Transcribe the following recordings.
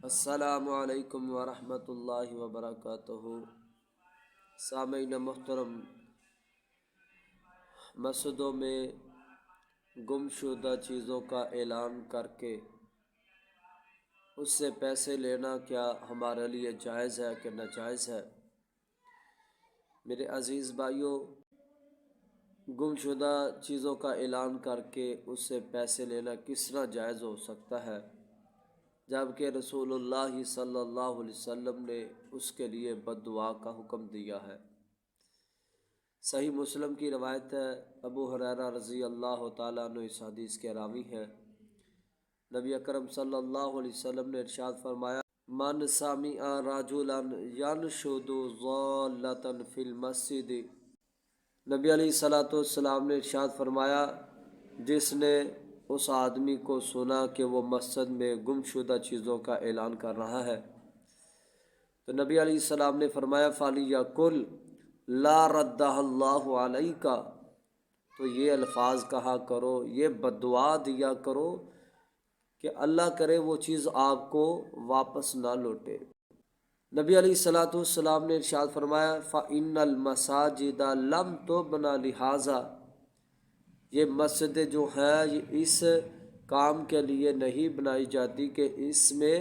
السلام علیکم ورحمۃ اللہ وبرکاتہ۔ سامعین محترم، مسجدوں میں گم شدہ چیزوں کا اعلان کر کے اس سے پیسے لینا کیا ہمارے لیے جائز ہے کہ ناجائز ہے؟ میرے عزیز بھائیوں، گم شدہ چیزوں کا اعلان کر کے اس سے پیسے لینا کس طرح جائز ہو سکتا ہے، جبکہ رسول اللہ صلی اللہ علیہ وسلم نے اس کے لیے بد دعا کا حکم دیا ہے۔ صحیح مسلم کی روایت ہے، ابو ہریرہ رضی اللہ تعالیٰ عنہ اس حدیث کے راوی ہیں۔ نبی اکرم صلی اللہ علیہ وسلم نے ارشاد فرمایا، من سمع رجلا ینشد ضالۃ فی المسجد۔ نبی علیہ الصلوۃ والسلام نے ارشاد فرمایا، جس نے اس آدمی کو سنا کہ وہ مسجد میں گم شدہ چیزوں کا اعلان کر رہا ہے، تو نبی علیہ السلام نے فرمایا فَلْيَقُلْ لا ردہ اللہ علیک، تو یہ الفاظ کہا کرو، یہ بد دعا دیا کرو کہ اللہ کرے وہ چیز آپ کو واپس نہ لوٹے۔ نبی علیہ الصلوۃ والسلام نے ارشاد فرمایا فَإِنَّ الْمَسَاجِدَ لَمْ تُبْنَ لِهَٰذَا، یہ مسجدیں جو ہیں یہ اس کام کے لیے نہیں بنائی جاتی کہ اس میں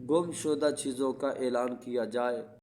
گم شدہ چیزوں کا اعلان کیا جائے۔